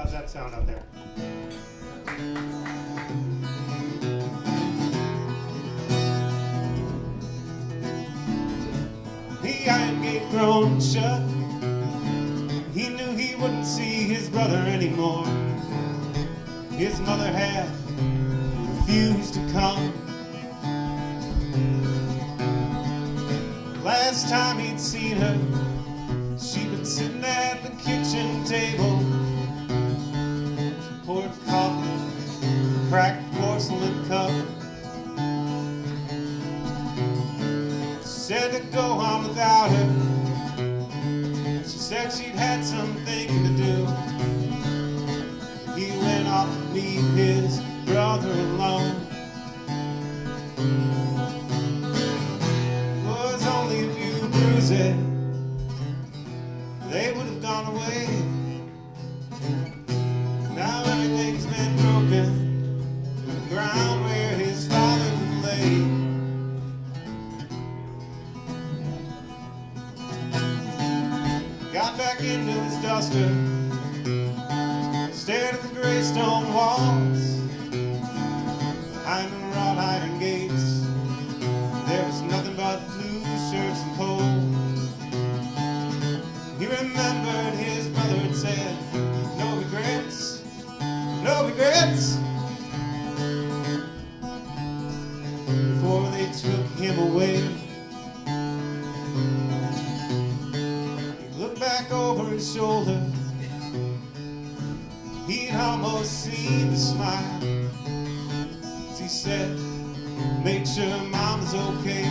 How's that sound out there? The iron gate grown shut. He knew he wouldn't see his brother anymore. His mother had refused to come. Last time he'd seen her, she'd been sitting at the kitchen table. She poured coffee, cracked porcelain cup. She said to go on without her. She said she'd had some thinking to do. He went off to meet his brother alone. Was only a few bruises, they would have gone away. Now everything's been broken to the ground where his father lay. Got back into his duster, stared at the gray stone walls. Behind the wrought iron gates, there was nothing but blue shirts and coal. He remembered his mother had said, no regrets, no regrets, before they took him away. He looked back over his shoulder. He'd almost seen the smile. He said, make sure Mama's okay.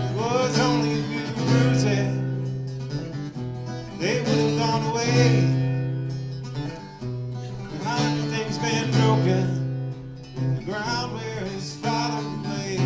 It was only a few bruises, they would have gone away. Now everything's been broken, the ground where his father lay.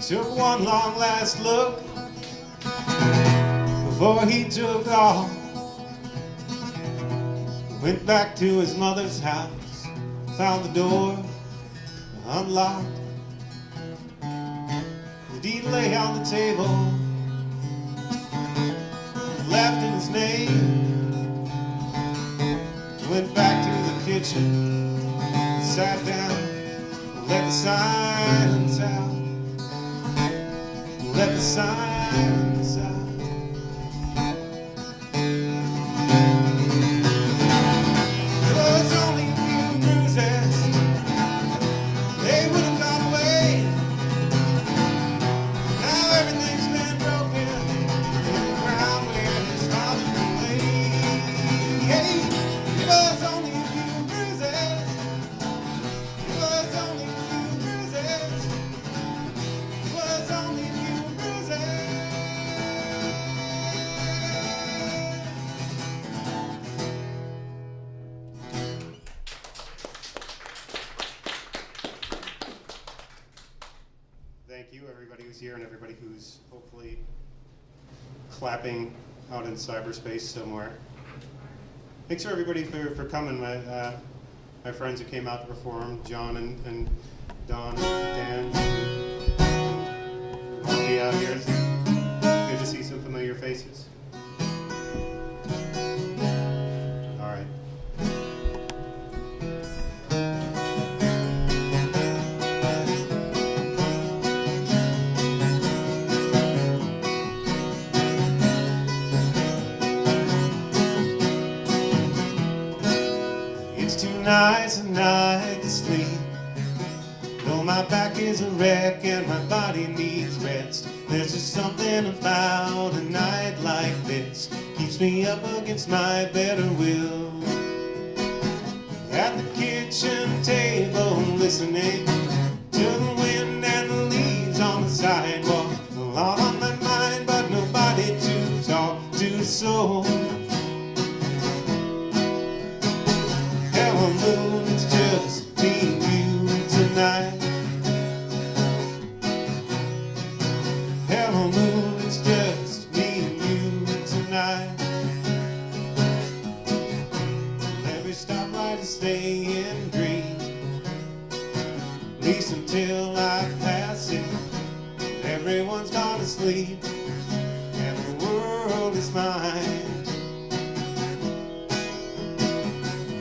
Took one long last look before he took off. Went back to his mother's house, found the door unlocked. The deed lay on the table, left in his name. Went back to the kitchen, sat down, let the silence out. Let the silence out. It was only a few bruises, they would have gone away. Now everything's been broken in the ground where his father lay. It was only a few bruises. It was only a few bruises. It was only a few. Thank you, everybody who's here and everybody who's hopefully clapping out in cyberspace somewhere. Thanks for everybody for coming. My friends who came out to perform, John and Don and Dan. I'll be out here. It's good to see some familiar faces. All right. Nice a night to sleep. Though my back is a wreck and my body needs rest, there's just something about a night like this keeps me up against my better will. At the kitchen table listening to the wind and the leaves on the sidewalk. A lot on my mind but nobody to talk to, so Hello moon, it's just me and you tonight. Hello moon, it's just me and you tonight. Every stoplight is staying green, at least until I pass it. Everyone's gone to sleep and the world is mine.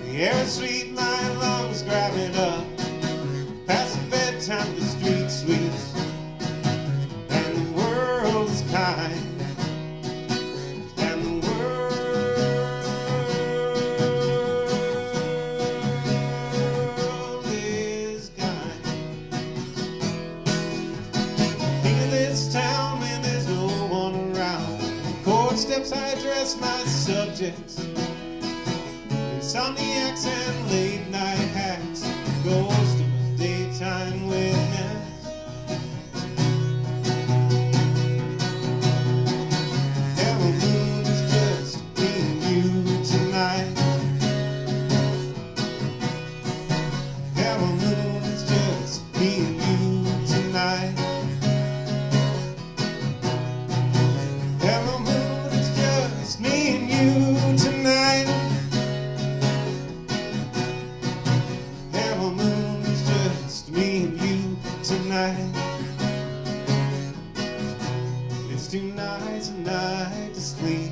The air is sweet, my lungs grab it up. Past the bedtime, the street sweeps, and the world is kind. And the world is kind. King of this town when there's no one around. Chord steps, I address my subjects. Insomniacs and late night hacks, ghost of a daytime witness. Hello moon, it's just me and you tonight. Hello moon, it's just me and you tonight. Hello moon, it's just me and you tonight. Hello moon, it's just me and you tonight. It's too nice a night to sleep,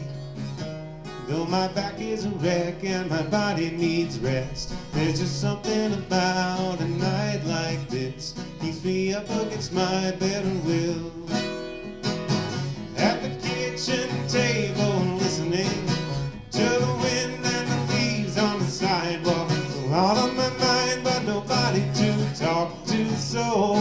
though my back is a wreck and my body needs rest. There's just something about a night like this, keeps me up against my better will. At the kitchen table listening to the wind and the leaves on the sidewalk. All on my mind, but nobody to talk to, so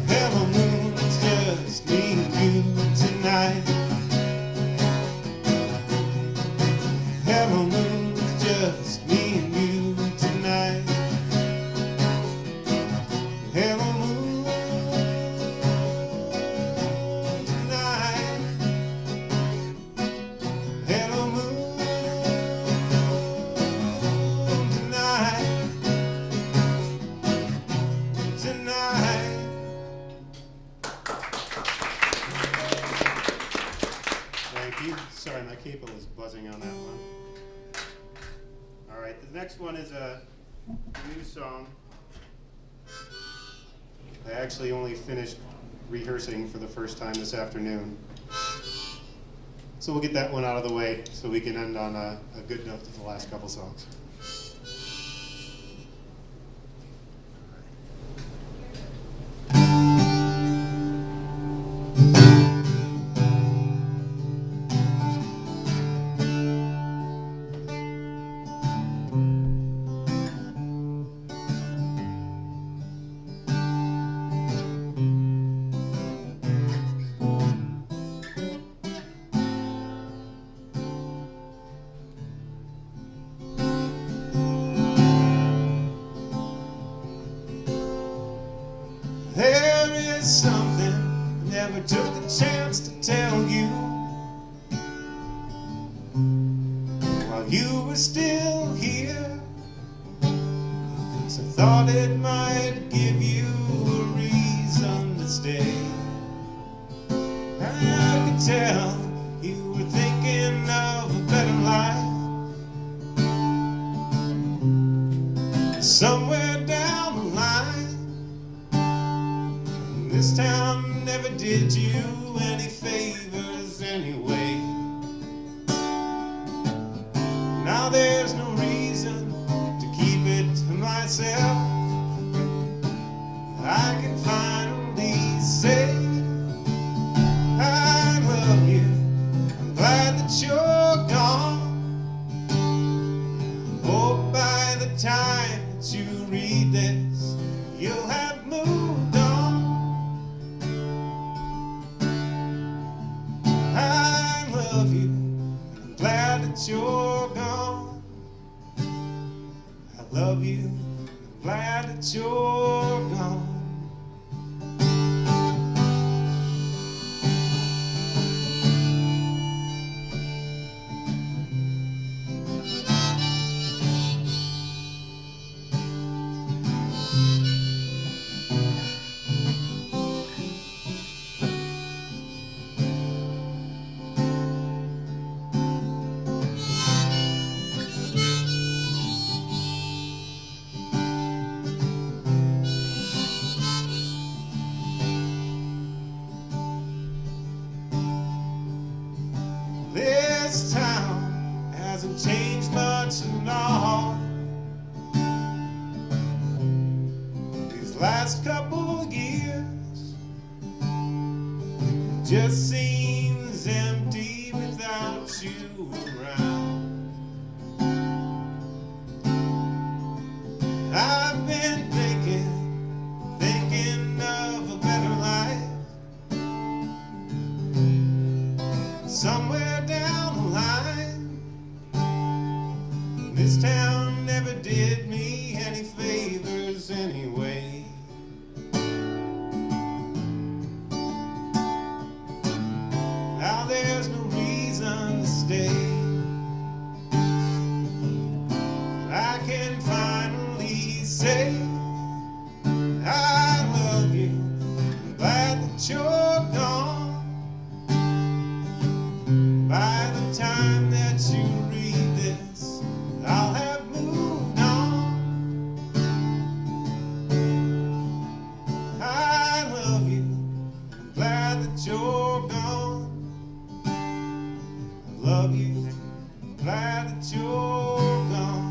hello moon, it's just me and you tonight. Hello moon, it's just me and you tonight. Hello moon tonight. Hello moon tonight. Thank you. Sorry, my cable is buzzing on that one. All right, the next one is a new song. I actually only finished rehearsing for the first time this afternoon. So we'll get that one out of the way so we can end on a good note to the last couple songs. There is something I never took the chance to tell you while you were still here, 'cause I thought it might give you a reason to stay. I could tell you were thinking of a better life somewhere down the line. This town never did you any favors anyway. Now there's no reason to keep it to myself. I can finally say I love you. I'm glad that you're gone. Hope by the time that you read this, you'll have moved on. I love you, I'm glad that you're gone. I love you, I'm glad that you're gone. hasn't changed much at all. These last couple of years just seems empty without you around. I've been thinking of a better life somewhere down the line. This town never did me any favors anyway. Now there's no reason to stay. I can finally say I love you. I'm glad that you're gone. By the time that you read this, I'll have moved on. I love you. I'm glad that you're gone. I love you. I'm glad that you're gone.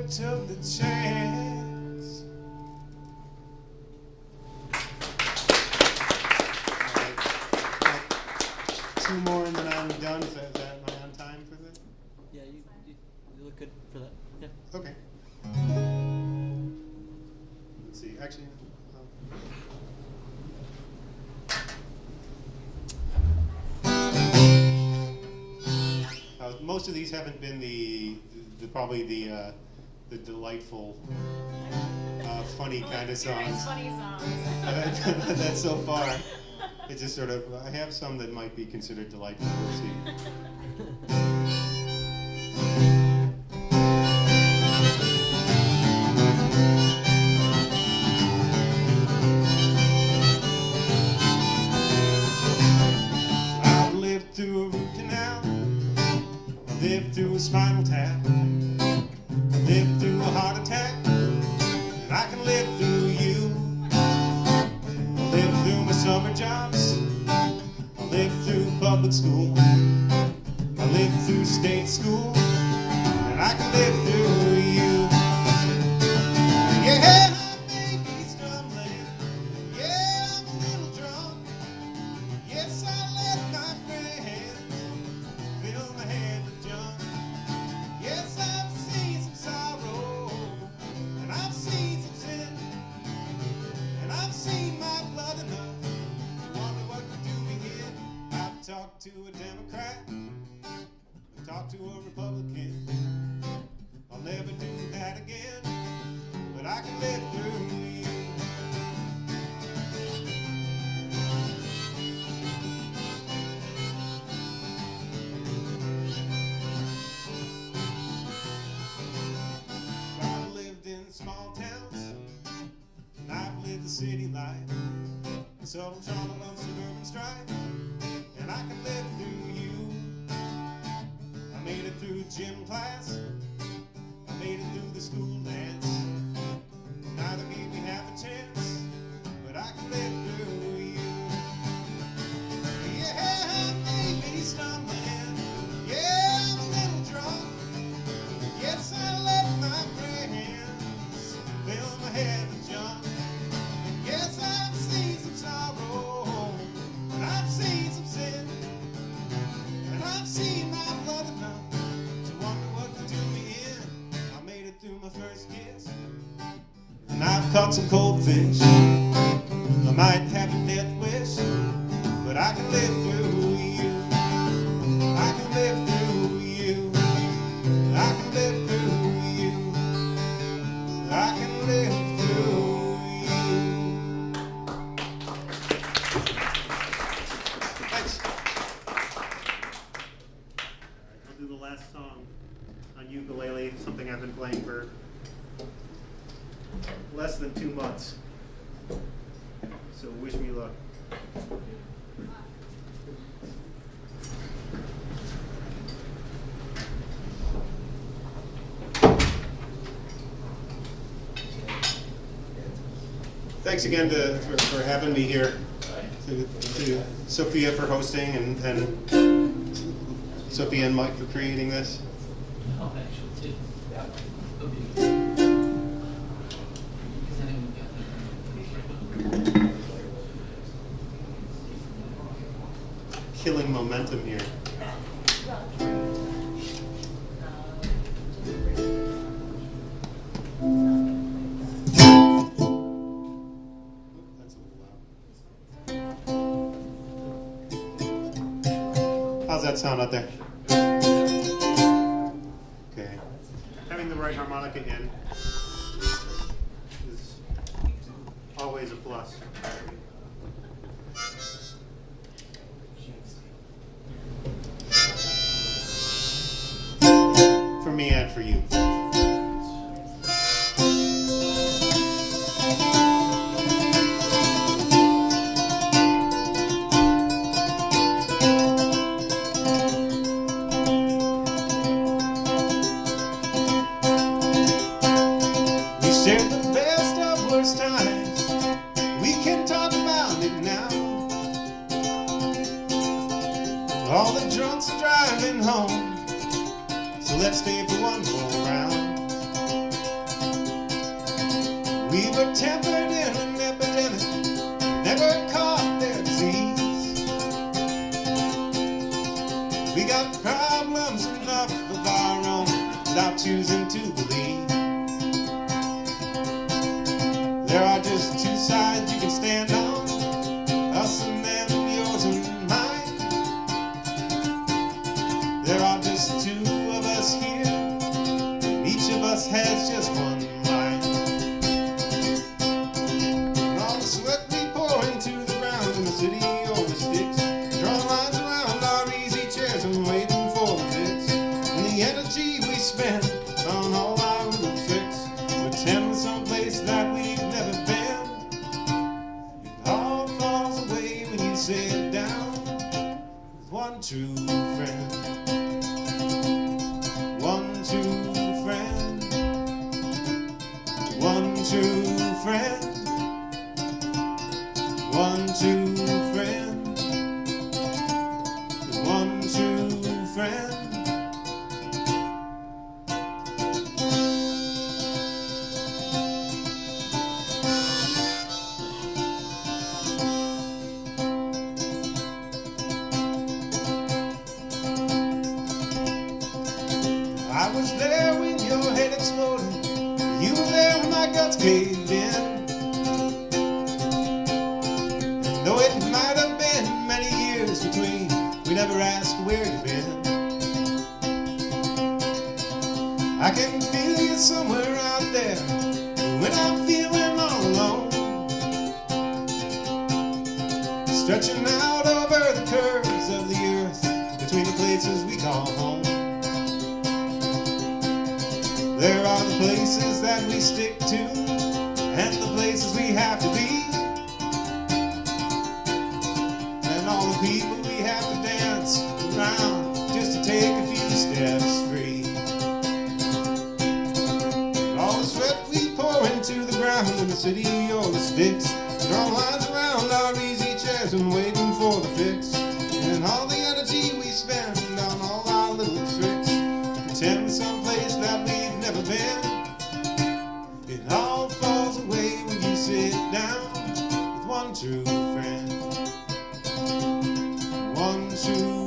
Took the chance. Two more and then I'm done. Is that am I on time for this? Yeah, you look good for that. Yeah. Okay. Let's see. Actually, most of these haven't been probably the delightful, funny kind of songs. Funny songs. That's so far. It just sort of. I have some that might be considered delightful. We'll see. I've lived through a root canal. I've lived through a spinal tap. Lived through a heart attack, and I can live through you. I lived through my summer jobs. I lived through public school. I lived through state school, and I can live through you. Yeah, I may be stumbling. Yeah, I'm a little drunk. Yes, I let my friends fill my head with junk. Yes, I've seen some sorrow, and I've seen some sin, and I've seen my blood enough to wonder what could do me here. I've talked to a Democrat, I've talked to a Republican. I'll never do that again, but I can live through you. Small towns, and I've lived the city life, the subtle trauma of suburban strife, and I can live through you. I made it through gym class, I made it through the school dance. Neither gave me half a chance, but I can live through you. Yeah, I may be stumbling, yeah, I'm a little drunk. Yes, I let my friends fill my head with junk. And yes, I've seen some sorrow, and I've seen some sin, and I've seen my blood enough to wonder what could do me in. I made it through my first kiss, and I've caught some cold fish. I might have a death wish, but I can live through you. I can live through you. I can live through you. I can live through you. Thanks. So wish me luck. Thanks again for having me here. To Sophia for hosting and Sophia and Mike for creating this. Oh, actually, too. Killing momentum here. That's a little loud. How's that sound out there? Okay. Having the right harmonica in is always a plus. For me and for you. We shared the best of worst times. We can talk about it now. All the drunks are driving home, so let's stay for one more round. We were tempered in an epidemic, never caught their disease. We got problems enough of our own without choosing to believe. There are just two sides you can stand on, us and them, yours and mine. There are just two of us here, and each of us has just one line. And all the sweat we pour into the ground in the city or the sticks, drawing lines around our easy chairs and waiting for the fix. And the energy we spend on all our little tricks, pretend we're someplace that we've never been. It all falls away when you sit down with one true friend. One true friend. One true friend. One true friend. One true friend. I was there when your head exploded. You were there when my guts caved in. And though it might have been many years between, we never asked where you've been. I can feel you somewhere out there when I'm feeling all alone, stretching out over the curves of the earth between the places we call home. There are the places that we stick to, and the places we have to be, and all the people we have to dance around just to take a few steps free. And all the sweat we pour into the ground in the city or the sticks, drawing lines around our easy chairs and waiting for the fix. And all the energy we spend on all our little tricks to pretend someplace that we've never been. It all falls away when you sit down with one true friend. One true